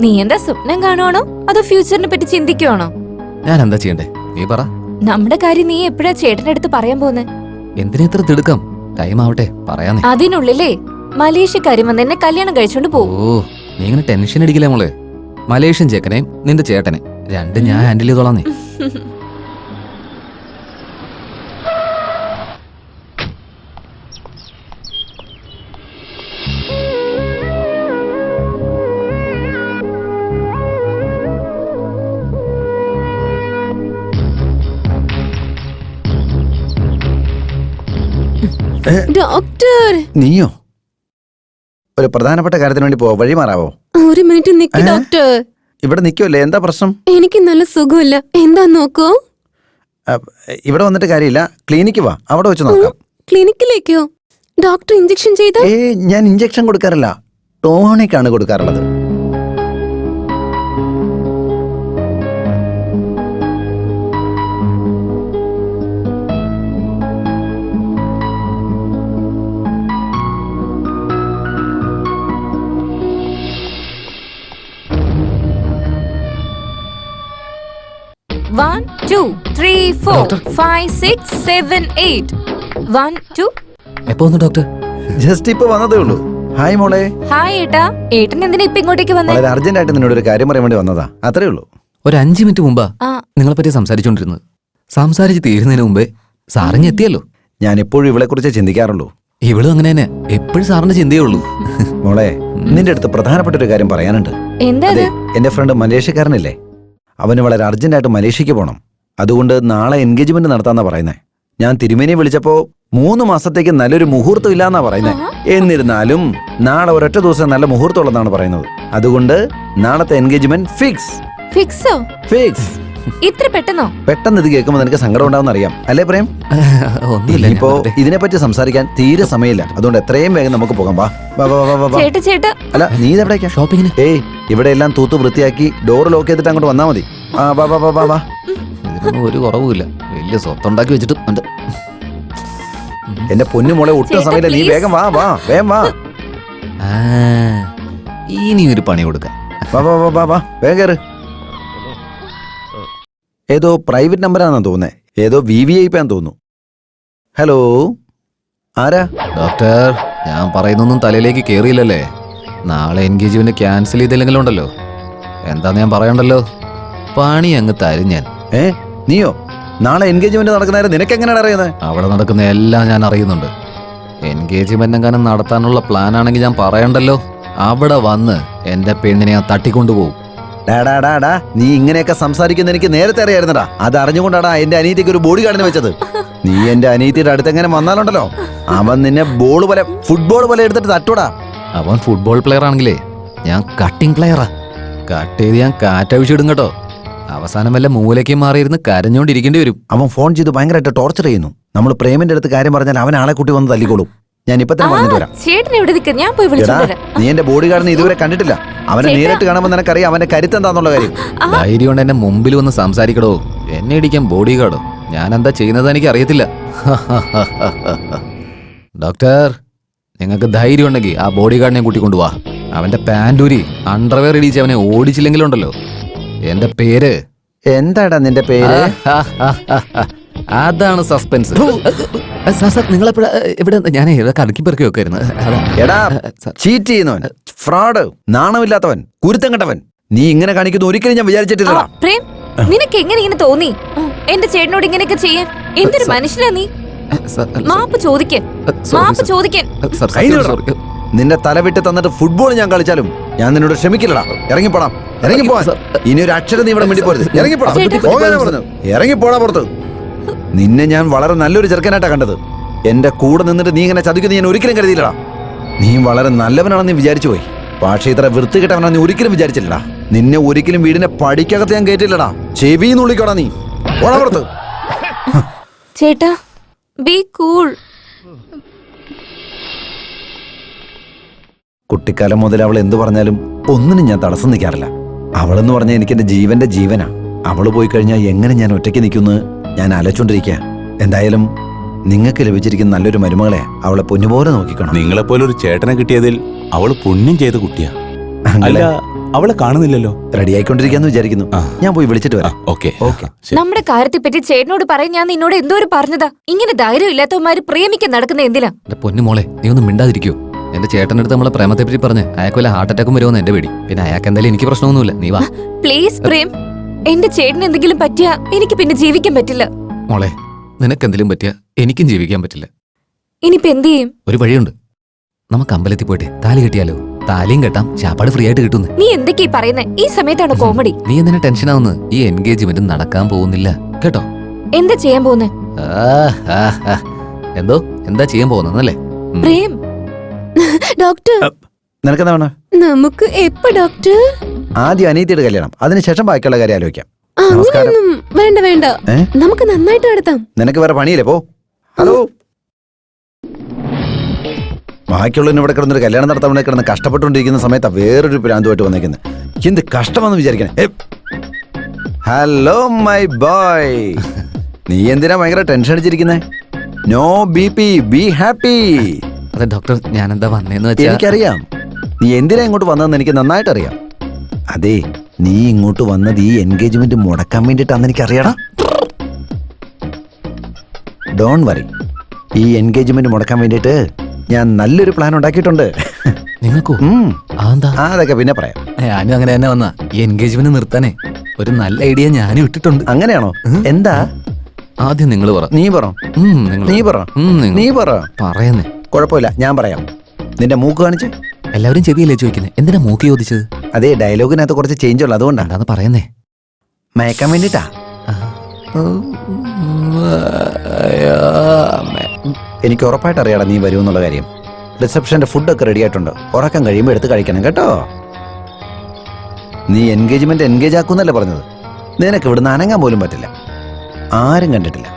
നീ എന്താ സ്വപ്നം കാണുവാണോ അതോ ഫ്യൂച്ചറിനെ പറ്റി ചിന്തിക്കുവാണോ? ഞാൻ എന്താ ചെയ്യണ്ടേ നീ പറ. നമ്മുടെ കാര്യം നീ എപ്പോഴാ ചേട്ടന്റെ അടുത്ത് പറയാൻ പോന്നെ? എന്തിനാ ഇത്ര തിടുക്കം? ടൈം ആവട്ടെ പറയാന്നേ. അതിനുള്ളിലേ മലേഷ്യക്കാരും വന്ന് എന്നെ കല്യാണം കഴിച്ചോണ്ട് പോകും. ഓ നീ ഇങ്ങനെ ടെൻഷൻ അടിക്കില്ലേ മോളെ. മലേഷ്യൻ ചേക്കനെയും നിന്റെ ചേട്ടനെ രണ്ടും ഞാൻ ഹാൻഡിൽ ചെയ്തോളാം നീ. ഡോക്ടർ, നീയോ? ഒരു പ്രധാനപ്പെട്ട കാര്യത്തിന് വേണ്ടി പോവാ, വഴി മാറാവോ? ഒരു മിനിറ്റ് നിക്ക് ഡോക്ടർ. ഇവിടെ നിൽക്കുമല്ലേ, എന്താ പ്രശ്നം? എനിക്ക് നല്ല സുഖമില്ല, എന്താ നോക്കോ? ഇവിടെ വന്നിട്ട് കാര്യമില്ല, ക്ലിനിക്ക് വാ, അവിടെ വെച്ച് നോക്കാം. ക്ലിനിക്കിലേക്കോ? ഡോക്ടർ ഇഞ്ചക്ഷൻ ചെയ്ത? ഞാൻ ഇഞ്ചക്ഷൻ കൊടുക്കാറില്ല, ടോണിക് ആണ് കൊടുക്കാറുള്ളത്. എപ്പോ വന്നു ഡോക്ടർ? ജസ്റ്റ് ഇപ്പൊ വന്നതേ ഉള്ളൂ. ഹായ് മോളെ. ഹായ് ഏട്ടാ. ഏട്ടൻ എന്തിനാ ഇപ്പൊ ഇങ്ങോട്ടേക്ക് വന്നേ? വളരെ അർജന്റ് ആയിട്ട് നിന്നോട് ഒരു കാര്യം പറയാൻ വേണ്ടി വന്നതാ, അത്രേ ഉള്ളൂ. ഒരു 5 മിനിറ്റ് മുമ്പാ നിങ്ങളെ പറ്റി സംസാരിച്ചോണ്ടിരുന്നത്. സംസാരിച്ച് തീരുന്നതിന് മുമ്പേ സാറിഞ്ഞ് എത്തിയല്ലോ. ഞാൻ എപ്പോഴും ഇവളെ കുറിച്ച് ചിന്തിക്കാറുള്ളൂ. ഇവളും അങ്ങനെ തന്നെ, എപ്പോഴും സാറിന്റെ ചിന്തയേ ഉള്ളൂ. മോളെ, നിന്റെ അടുത്ത് പ്രധാനപ്പെട്ട ഒരു കാര്യം പറയാനുണ്ട്. എന്താ? എന്റെ ഫ്രണ്ട് മലേഷ്യക്കാരനില്ലേ, അവന് വളരെ അർജന്റായിട്ട് മലേഷ്യക്ക് പോകണം. അതുകൊണ്ട് നാളെ എൻഗേജ്മെന്റ് നടത്താന്നാ പറയുന്നേ. ഞാൻ തിരുമേനിയെ വിളിച്ചപ്പോ 3 മാസത്തേക്ക് നല്ലൊരു മുഹൂർത്തം ഇല്ലാന്നാ പറയുന്നേ. എന്നിരുന്നാലും നാളെ ഒരൊറ്റ ദിവസം നല്ല മുഹൂർത്തം ഉള്ളതാണ് പറയുന്നത്. അതുകൊണ്ട് നാളത്തെ എൻഗേജ്മെന്റ് ഫിക്സ്. ഫിക്സോ? ഫിക്സ്. ഇത്ര പെട്ടെന്നോ? പെട്ടെന്ന് ഇത് കേൾക്കുമ്പോൾ നിനക്ക് സങ്കടം ഉണ്ടാവും അറിയാം അല്ലേ പ്രേം? ഇപ്പോ ഇതിനെപ്പറ്റി സംസാരിക്കാൻ തീരെ സമയമില്ല, അതുകൊണ്ട് എത്രയും വേഗം നമുക്ക് പോകാം. വാ വാ വാ വാ വാ. ചേട്ടാ, അല്ല നീ ഇതെവിടേക്കാ? ഷോപ്പിങ്ങിന്. ഇവിടെ എല്ലാം തൂത്ത് വൃത്തിയാക്കി ഡോർ ലോക്ക് ചെയ്തിട്ട് അങ്ങോട്ട് വന്നാ മതി. വാ വാ വാ വാ വാ. ഇതിനൊന്നും ഒരു കുറവുമില്ല, വലിയ സ്വത്തുണ്ടാക്കി വെച്ചിട്ട്. എന്റെ പൊന്നു മോളെ, ഒട്ടും സമയമില്ല, നീ വേഗം വാ വാ വേഗം വാ. ഇനി ഒരു പണി കൊടുക്കാം. വാ വാ വാ വാ വാ വേഗം കയറ്. ഏതോ പ്രൈവറ്റ് നമ്പറാണെന്ന് തോന്നുന്നേ, ഏതോ VVIP ആണെന്ന് തോന്നുന്നു. ഹലോ, ആരാ? ഡോക്ടർ, ഞാൻ പറയുന്നൊന്നും തലയിലേക്ക് കേറിയില്ലല്ലേ? നാളെ എൻഗേജ്മെന്റ് ക്യാൻസൽ ചെയ്തില്ലെങ്കിലും ഉണ്ടല്ലോ, എന്താന്ന് ഞാൻ പറയണ്ടല്ലോ, പണി അങ്ങ് തരും ഞാൻ. നീയോ? നാളെ എൻഗേജ്മെന്റ് നടക്കുന്ന നിനക്ക് എങ്ങനെയാണ് അറിയുന്നത്? അവിടെ നടക്കുന്ന എല്ലാം ഞാൻ അറിയുന്നുണ്ട്. എൻഗേജ്മെന്റ് എങ്ങാനും നടത്താനുള്ള പ്ലാൻ ആണെങ്കിൽ ഞാൻ പറയണ്ടല്ലോ, അവിടെ വന്ന് എന്റെ പെണ്ണിനെ ഞാൻ തട്ടിക്കൊണ്ടുപോകും. ഡാ, നീ ഇങ്ങനെയൊക്കെ സംസാരിക്കുന്ന എനിക്ക് നേരത്തെ അറിയായിരുന്നടാ. അത് അറിഞ്ഞുകൊണ്ടാടാ എന്റെ അനിയത്തിക്ക് ഒരു ബോഡി ഗാർഡിനെ വെച്ചത്. നീ എന്റെ അനിയത്തിയുടെ അടുത്ത് എങ്ങനെ വന്നാലുണ്ടല്ലോ, അവൻ നിന്നെ ഫുട്ബോൾ പോലെ എടുത്തിട്ട് തട്ടൂടാ. അവൻ ഫുട്ബോൾ പ്ലെയർ ആണെങ്കിലേ ഞാൻ കട്ടിംഗ് പ്ലെയറാ. കട്ട് ചെയ്ത് ഞാൻ കാറ്റഴിച്ചിടും കേട്ടോ. അവസാനം വല്ല മൂലയ്ക്ക് മാറിയിരുന്ന് കരഞ്ഞോണ്ടിരിക്കേണ്ടി വരും. അവൻ ഫോൺ ചെയ്ത് ഭയങ്കരമായിട്ട് ടോർച്ചർ ചെയ്യുന്നു. നമ്മൾ പ്രേമിന്റെ അടുത്ത് കാര്യം പറഞ്ഞാൽ അവൻ ആളെ കൂട്ടി വന്ന് തല്ലിക്കോളും. ഞാൻ ഇപ്പൊ തന്നെ പറഞ്ഞിട്ട് വരാം. നീ എന്റെ ബോഡി ഗാർഡിനെ ഇതുവരെ കണ്ടിട്ടില്ല. അവനെ നേരിട്ട് കാണുമ്പോൾ നിനക്കറിയാം അവന്റെ കരുത്ത് എന്താന്നുള്ള കാര്യം. ധൈര്യം കൊണ്ട് എന്നെ മുമ്പിൽ വന്ന് സംസാരിക്കടോ. എന്നെ ഇടിക്കാൻ ബോഡി ഗാർഡോ? ഞാൻ എന്താ ചെയ്യുന്നത് എനിക്ക് അറിയത്തില്ല. ഡോക്ടർ, നിങ്ങൾക്ക് ധൈര്യം ഉണ്ടെങ്കിൽ ആ ബോഡി ഗാർഡിനെ കൂട്ടിക്കൊണ്ടുപോവാ. അവന്റെ പാൻറ്റൂരി അണ്ടർവെയർ ഇടിച്ച് അവനെ ഓടിച്ചില്ലെങ്കിലുണ്ടല്ലോ, എന്റെ പേര് എന്താടാ? നിന്റെ പേര്? അതാണ് സസ്പെൻസ്. നിങ്ങളെപ്പോഴാ ഇവിടെ? ഞാൻ കടക്കി പെറുക്കി വെക്കായിരുന്നു. എടാ, ചീറ്റ് ചെയ്യുന്നവൻ, ഫ്രോഡ്, നാണമില്ലാത്തവൻ, കുരുത്തം കെട്ടവൻ. നീ ഇങ്ങനെ കാണിക്കുന്ന ഒരിക്കലും ഞാൻ വിചാരിച്ചിട്ടില്ല. പ്രേം, നിനക്ക് എങ്ങനെ ഇങ്ങനെ തോന്നി എന്റെ ചേട്ടനോട് ഇങ്ങനെയൊക്കെ ചെയ്യാൻ? എന്തൊരു മനുഷ്യനാ നീ? മാപ്പ് ചോദിക്കാൻ. നിന്റെ തല വിട്ട് തന്നിട്ട് ഫുട്ബോൾ ഞാൻ കളിച്ചാലും ഞാൻ നിന്നോട് ക്ഷമിക്കില്ലടാ. ഇറങ്ങിപ്പോടാ, ഇറങ്ങിപ്പോവാൻ. ഇനി ഒരു അക്ഷരം നീ ഇവിടെ മിണ്ടി പോരുത്. ഇറങ്ങിപ്പോടാ, ഇറങ്ങിപ്പോടാ പുറത്ത്. നിന്നെ ഞാൻ വളരെ നല്ലൊരു ചെറുക്കനായിട്ടാ കണ്ടത്. എന്റെ കൂടെ നിന്നിട്ട് നീ ഇങ്ങനെ ചതിക്കുന്ന ഞാൻ ഒരിക്കലും കരുതിയില്ലടാ. നീ വളരെ നല്ലവനാണെന്ന് വിചാരിച്ചു പോയി, പക്ഷേ ഇത്ര വൃത്തികെട്ടവനാണെന്ന് നീ ഒരിക്കലും വിചാരിച്ചില്ലടാ. നിന്നെ ഒരിക്കലും വീടിന്റെ പടിക്കകത്ത് ഞാൻ കേട്ടില്ലടാ. ചെവിന്ന് വിളിക്കോടാ നീ. ഓടാ പുറത്ത്. ചേട്ടാ, ബി കൂൾ. കുട്ടിക്കാലം മുതൽ അവൾ എന്തു പറഞ്ഞാലും ഒന്നിനും ഞാൻ തടസ്സം നിൽക്കാറില്ല. അവളെന്ന് പറഞ്ഞാൽ എനിക്ക് എന്റെ ജീവന്റെ ജീവനാ. അവള് പോയി കഴിഞ്ഞാൽ എങ്ങനെ ഞാൻ ഒറ്റയ്ക്ക് നിൽക്കുന്നു ഞാൻ ആലോചിച്ചോണ്ടിരിക്കുക. എന്തായാലും നിങ്ങൾക്ക് ലഭിച്ചിരിക്കുന്ന നല്ലൊരു മരുമകളെ അവളെ പൊന്നുപോലെ നോക്കിക്കണം. നിങ്ങളെപ്പോലെ ഒരു ചേട്ടനെ കിട്ടിയതിൽ അവള് പുണ്യം ചെയ്ത കുട്ടിയാ. അല്ല, അവളെ കാണുന്നില്ലല്ലോ. റെഡി ആയിക്കൊണ്ടിരിക്കാന്ന് വിചാരിക്കുന്നു. ഞാൻ പോയി വിളിച്ചിട്ട് വരാം. Okay okay. നമ്മുടെ കാര്യത്തെ പറ്റി ചേട്ടനോട് പറയാൻ ഞാൻ നിന്നോട് എന്തോരം പറഞ്ഞതാ. ഇങ്ങനെ ധൈര്യം ഇല്ലാത്തവന്മാര് പ്രേമിക്കാൻ നടക്കുന്ന എന്തിനാ? എന്റെ പൊന്നു മോളെ, നീ ഒന്നും മിണ്ടാതിരിക്കോ. എന്റെ ചേട്ടൻ്റെ അടുത്ത് നമ്മളെ പ്രേമത്തെ പറ്റി പറഞ്ഞ് അയാൾക്ക് വല്ല ഹാർട്ട് അറ്റാക്കും വരുമെന്ന് എന്റെ പേടി. പിന്നെ അയാൾക്ക് എന്തായാലും എനിക്ക് പ്രശ്നമൊന്നുമില്ല. നീ വാ പ്ലീസ് പ്രേം, എന്റെ ചേട്ടന് എന്തെങ്കിലും പറ്റിയാ എനിക്ക് പിന്നെ ജീവിക്കാൻ പറ്റില്ല. മോളെ, നിനക്കെന്തെങ്കിലും പറ്റിയാ എനിക്കും ജീവിക്കാൻ പറ്റില്ല. ഇനിയിപ്പോ എന്ത് ചെയ്യും? ഒരു വഴിയുണ്ട്. നമുക്ക് അമ്പലത്തിൽ പോയിട്ട് താലി കെട്ടിയാലോ? താലിയും കെട്ടാം, ശാപ്പാട് ഫ്രീ ആയിട്ട് കിട്ടുന്നു. നീ എന്തൊക്കെയാ പറയുന്നേ? ഈ സമയത്താണ് കോമഡി. നീ എന്തിനാ ടെൻഷൻ ആവുന്നത്? ഈ എൻഗേജ്മെന്റ് നടക്കാൻ പോകുന്നില്ല കേട്ടോ. എന്താ ചെയ്യാൻ പോകുന്നേ? എന്താ ചെയ്യാൻ പോകുന്നല്ലേ? പ്രേം ഡോക്ടർ, നിനക്കെന്താ വേണം? നമുക്ക് എപ്പോ ഡോക്ടർ? ആദ്യം അനീതിയുടെ കല്യാണം, അതിനുശേഷം ബാക്കിയുള്ള കാര്യം ആലോചിക്കാം. നമസ്കാരം. വേണ്ട വേണ്ട, ഏ? നമുക്ക് നന്നായിട്ട് നടത്താം. നിനക്ക് വേറെ പണിയില്ലേ? പോ. ഹലോ. ബാക്കിയുള്ളവന് ഇവിടെ കിടന്നൊരു കല്യാണം നടത്താൻ വേണ്ടി കിടന്ന് കഷ്ടപ്പെട്ടുകൊണ്ടിരിക്കുന്ന സമയത്താ വേറൊരു പ്രാന്തുമായിട്ട് വന്നേക്കുന്നത്. എന്ത് കഷ്ടമെന്ന് വിചാരിക്കണേ. ഹലോ മൈ ബോയ്, നീ എന്തിനാ ഭയങ്കര ടെൻഷൻ അടിച്ചിരിക്കുന്നേ? No BP, be happy. അതെ ഡോക്ടർ, ഞാനെന്താ വന്നേന്ന് വെച്ചാൽ എനിക്കറിയാം നീ എന്തിനാ ഇങ്ങോട്ട് വന്നതെന്ന് എനിക്ക് നന്നായിട്ട് അറിയാം. അതെ, നീ ഇങ്ങോട്ട് വന്നത് ഈ എൻഗേജ്മെന്റ് മുടക്കാൻ വേണ്ടിയിട്ടാന്ന് എനിക്കറിയണം. ഡോണ്ട് വറി, ഈ എൻഗേജ്മെന്റ് മുടക്കാൻ വേണ്ടിയിട്ട് ഞാൻ നല്ലൊരു പ്ലാൻ ഉണ്ടാക്കിയിട്ടുണ്ട്. നിങ്ങൾക്കോ? അതൊക്കെ പിന്നെ പറയാം. ഞാനും അങ്ങനെ തന്നെ വന്ന ഈ എൻഗേജ്മെന്റ് നിർത്താനേ ഒരു നല്ല ഐഡിയ ഞാനും ഇട്ടിട്ടുണ്ട്. അങ്ങനെയാണോ? എന്താ? ആദ്യം നിങ്ങൾ പറ. നീ പറ. നീ പറ. പറയുന്നേ. കുഴപ്പമില്ല, ഞാൻ പറയാം. നിന്റെ മൂക്ക് കാണിച്ച്. എല്ലാവരും ചെവിയല്ലേ ചോദിക്കുന്നത്? എന്തിനാ മൂക്ക് ചോദിച്ചത്? അതേ, ഡയലോഗിനകത്ത് കുറച്ച് ചേഞ്ച് ഉള്ളു, അതുകൊണ്ടാണ്. എന്താന്ന് പറയുന്നേ? മയക്കാൻ വേണ്ടിട്ടാ. എനിക്ക് ഉറപ്പായിട്ട് അറിയാടാ നീ വരുമെന്നുള്ള കാര്യം. റിസപ്ഷന്റെ ഫുഡൊക്കെ റെഡി ആയിട്ടുണ്ട്. ഉറക്കം കഴിയുമ്പോൾ എടുത്ത് കഴിക്കണം കേട്ടോ. നീ എൻഗേജ് ആക്കുന്നല്ലേ പറഞ്ഞത്? നിനക്ക് ഇവിടുന്ന് അനങ്ങാൻ പോലും പറ്റില്ല. ആരും കണ്ടിട്ടില്ല.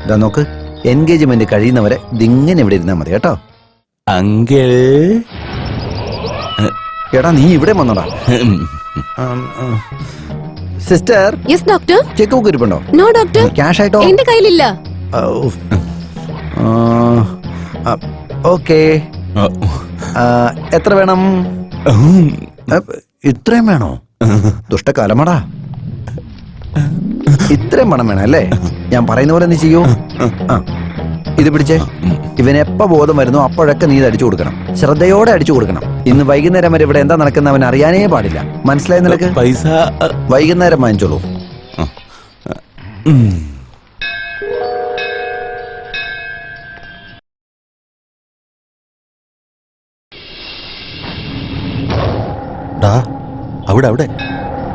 ഇതാ നോക്ക്, എൻഗേജ്മെന്റ് കഴിയുന്നവരെ ഇതിങ്ങനെ ഇവിടെ ഇരുന്നാൽ മതി കേട്ടോ. അങ്കിൾ, എടാ നീ ഇവിടെ വന്നോടാ. Sister. Yes doctor. Check book ഇരിപ്പുണ്ടോ? No doctor. ക്യാഷ് ആയിട്ടോ? എന്റെ കയ്യിലില്ല. ഓക്കെ. എത്ര വേണം? ഇത്രയും വേണോ? ദുഷ്ടകാലമാടാ. ഇത്രയും പണം വേണം അല്ലേ? ഞാൻ പറയുന്ന പോലെ നീ ചെയ്യൂ. ഇത് പിടിച്ചേ. ഇവനെപ്പ ബോധം വരുന്നു അപ്പോഴൊക്കെ നീ ഇത് അടിച്ചു കൊടുക്കണം. ശ്രദ്ധയോടെ അടിച്ചു കൊടുക്കണം. ഇന്ന് വൈകുന്നേരം വരെ ഇവിടെ എന്താ നടക്കുന്ന അവൻ അറിയാനേ പാടില്ല. മനസ്സിലായി നിനക്ക്? പൈസ വൈകുന്നേരം വാങ്ങിച്ചോളൂ. അവിടെ അവിടെ ആ